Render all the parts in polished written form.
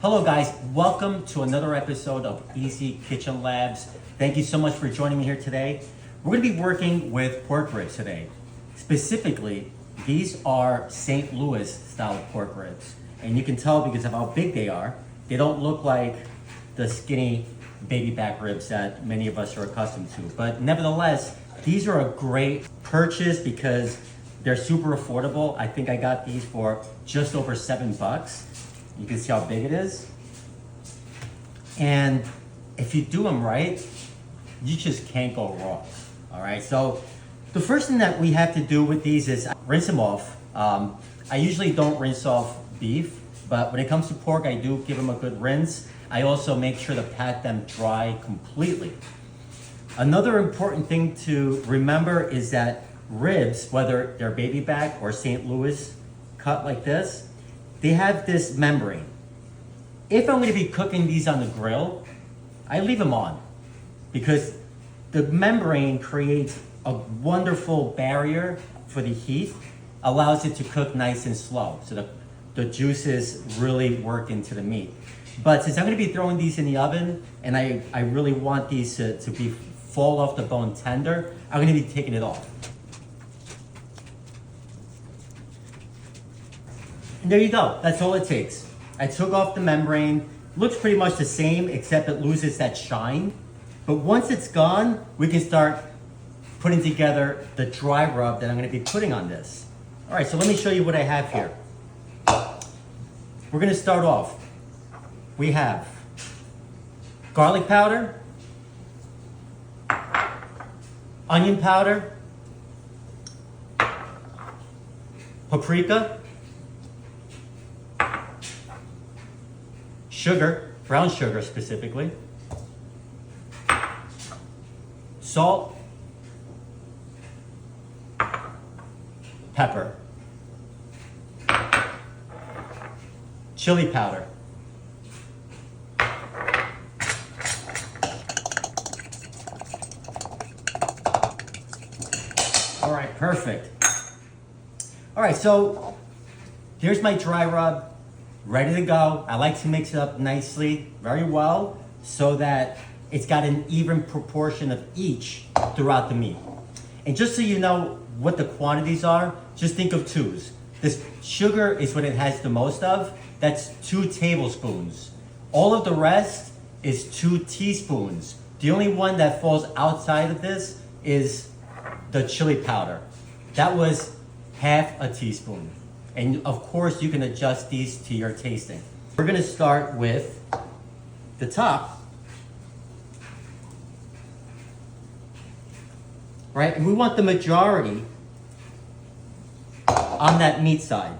Hello guys, welcome to another episode of Easy Kitchen Labs. Thank you so much for joining me here today. We're gonna be working with pork ribs today. Specifically, these are St. Louis style pork ribs. And you can tell because of how big they are. They don't look like the skinny baby back ribs that many of us are accustomed to. But nevertheless, these are a great purchase because they're super affordable. I think I got these for just over $7. You can see how big it is. And if you do them right, you just can't go wrong. All right, so the first thing that we have to do with these is rinse them off. I usually don't rinse off beef, but when it comes to pork, I do give them a good rinse. I also make sure to pat them dry completely. Another important thing to remember is that ribs, whether they're baby back or St. Louis cut like this, they have this membrane. If I'm gonna be cooking these on the grill, I leave them on because the membrane creates a wonderful barrier for the heat, allows it to cook nice and slow. So the juices really work into the meat. But since I'm gonna be throwing these in the oven and I really want these to be fall off the bone tender, I'm gonna be taking it off. And there you go, that's all it takes. I took off the membrane. Looks pretty much the same except it loses that shine. But once it's gone, we can start putting together the dry rub that I'm gonna be putting on this. All right, so let me show you what I have here. We're gonna start off. We have garlic powder, onion powder, paprika, sugar, brown sugar specifically, salt, pepper, chili powder, all right, perfect. All right, so here's my dry rub, ready to go. I like to mix it up nicely, very well, so that it's got an even proportion of each throughout the meat. And just so you know what the quantities are, just think of twos. This sugar is what it has the most of. That's 2 tablespoons. All of the rest is 2 teaspoons. The only one that falls outside of this is the chili powder. That was half a teaspoon. And of course, you can adjust these to your tasting. We're gonna start with the top. Right, and we want the majority on that meat side.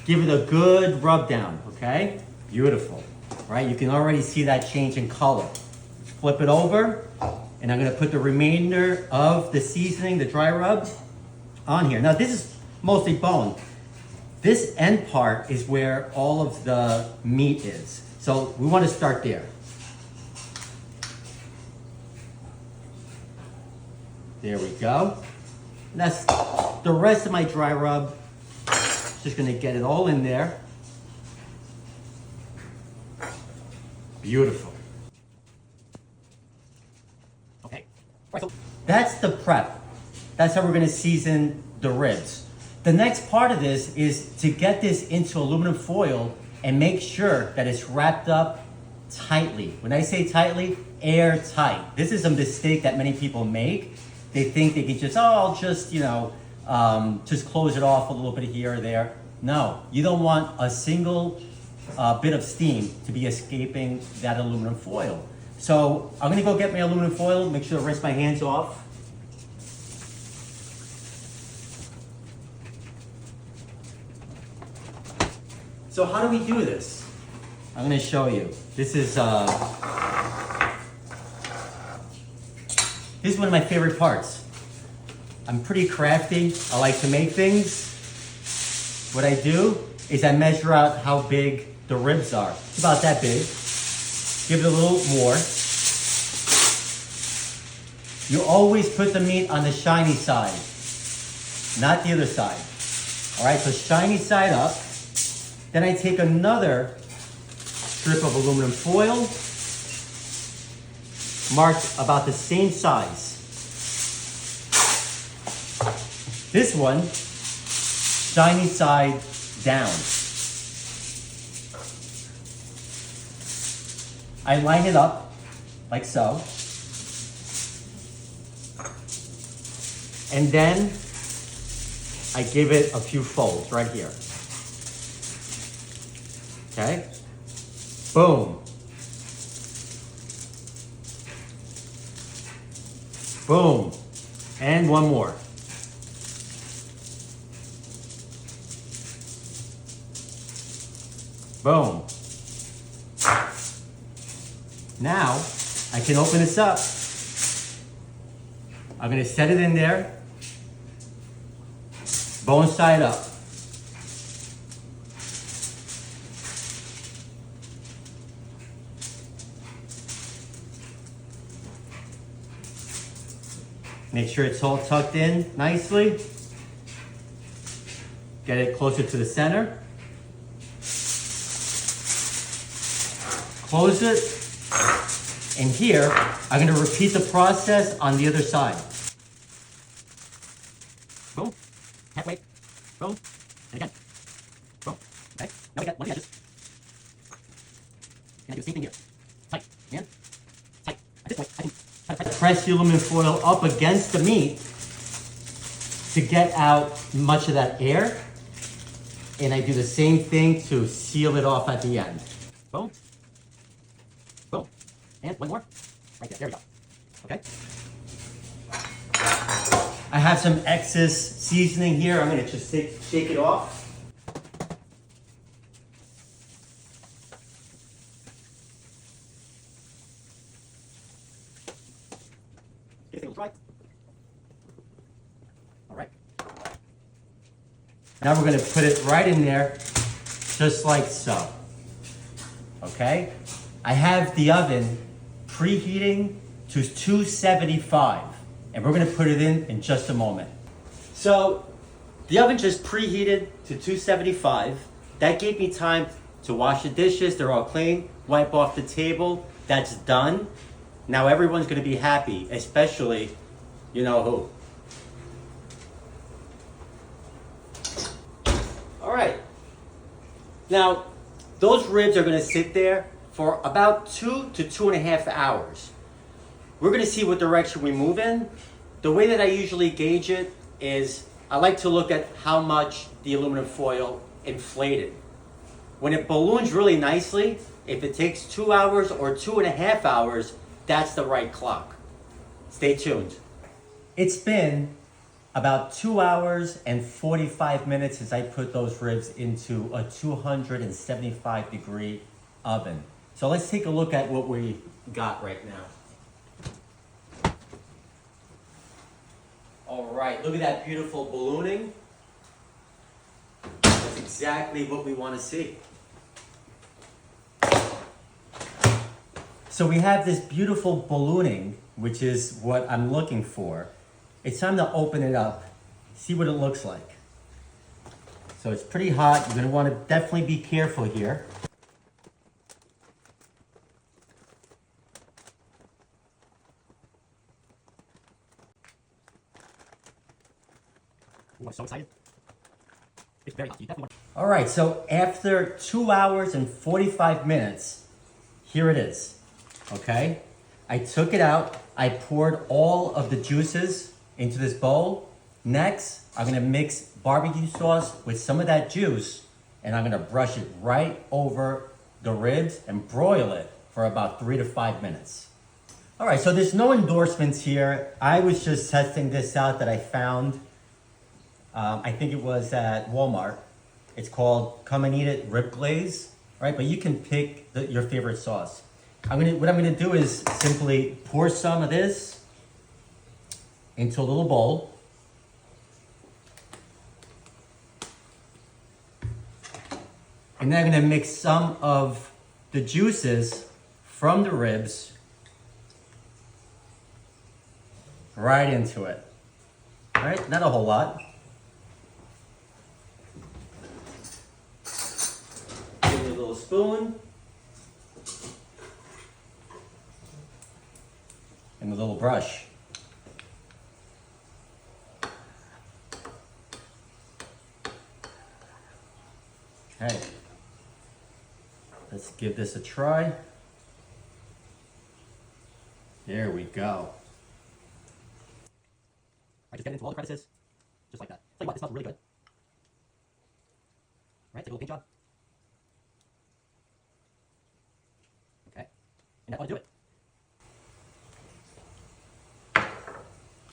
Give it a good rub down, okay? Beautiful, right? You can already see that change in color. Flip it over, and I'm gonna put the remainder of the seasoning, the dry rub, on here. Now this is mostly bone. This end part is where all of the meat is. So we wanna start there. There we go. And that's the rest of my dry rub. Just gonna get it all in there. Beautiful. Okay, right, so that's the prep. That's how we're gonna season the ribs. The next part of this is to get this into aluminum foil and make sure that it's wrapped up tightly. When I say tightly, airtight. This is a mistake that many people make. They think they can just, I'll just, just close it off a little bit here or there. No, you don't want a single bit of steam to be escaping that aluminum foil. So I'm gonna go get my aluminum foil, make sure to rinse my hands off. So how do we do this? I'm gonna show you. This is one of my favorite parts. I'm pretty crafty. I like to make things. What I do is I measure out how big the ribs are. It's about that big. Give it a little more. You always put the meat on the shiny side, not the other side. All right, so shiny side up. Then I take another strip of aluminum foil, marked about the same size. This one, shiny side down. I line it up like so. And then I give it a few folds right here. Okay? Boom. Boom. And one more. Boom. Now, I can open this up. I'm gonna set it in there. Bone side up. Make sure it's all tucked in nicely. Get it closer to the center. Close it. And here, I'm gonna repeat the process on the other side. Boom. Halfway. Boom. And again. Boom. Okay. Now we got one of the edges. And I do the same thing here. Tight. And tight. At this point, I can press the aluminum foil up against the meat to get out much of that air. And I do the same thing to seal it off at the end. Boom. Boom. And one more. Right there. There we go. Okay. I have some excess seasoning here. I'm going to just shake it off. Right. All right. Now we're going to put it right in there, just like so. Okay? I have the oven preheating to 275, and we're going to put it in just a moment. So the oven just preheated to 275. That gave me time to wash the dishes. They're all clean. Wipe off the table. That's done. Now everyone's going to be happy, especially, you know who. All right. Now, those ribs are going to sit there for about 2 to 2.5 hours. We're going to see what direction we move in. The way that I usually gauge it is I like to look at how much the aluminum foil inflated. When it balloons really nicely, if it takes 2 hours or 2.5 hours, that's the right clock. Stay tuned. It's been about 2 hours and 45 minutes since I put those ribs into a 275 degree oven. So let's take a look at what we got right now. All right, look at that beautiful ballooning. That's exactly what we want to see. So we have this beautiful ballooning, which is what I'm looking for. It's time to open it up, see what it looks like. So it's pretty hot. You're gonna wanna definitely be careful here. Ooh, I'm so excited. It's very hot. You definitely want... All right, so after 2 hours and 45 minutes, here it is. Okay, I took it out. I poured all of the juices into this bowl. Next, I'm gonna mix barbecue sauce with some of that juice, and I'm gonna brush it right over the ribs and broil it for about 3 to 5 minutes. All right, so there's no endorsements here. I was just testing this out that I found. I think it was at Walmart. It's called Come and Eat It Rib Glaze, right? But you can pick your favorite sauce. What I'm gonna do is simply pour some of this into a little bowl. And then I'm gonna mix some of the juices from the ribs right into it. All right, not a whole lot. spoon. And a little brush. Okay. Let's give this a try. There we go. I just get into all the crevices, just like that. Tell you what, it smells really good. Right, take a little paint job. Okay, and that ought to do it.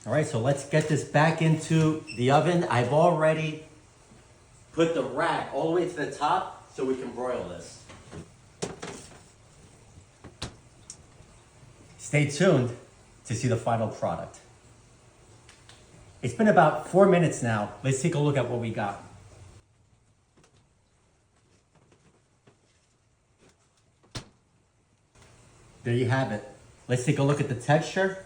All right, so let's get this back into the oven. I've already put the rack all the way to the top so we can broil this. Stay tuned to see the final product. It's been about 4 minutes now. Let's take a look at what we got. There you have it. Let's take a look at the texture.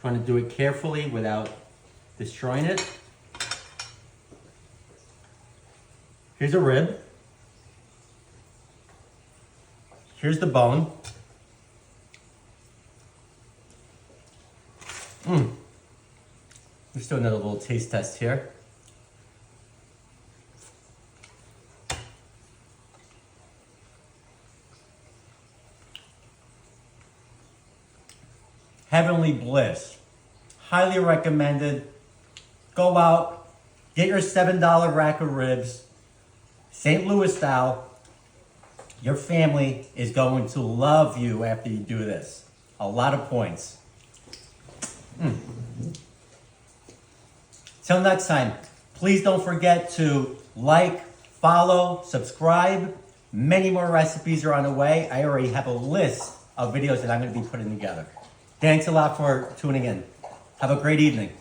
Trying to do it carefully without destroying it. Here's a rib. Here's the bone. Let's do another little taste test here. Heavenly Bliss. Highly recommended. Go out, get your $7 rack of ribs, St. Louis style. Your family is going to love you after you do this. A lot of points. Till next time, please don't forget to like, follow, subscribe. Many more recipes are on the way. I already have a list of videos that I'm going to be putting together. Thanks a lot for tuning in. Have a great evening.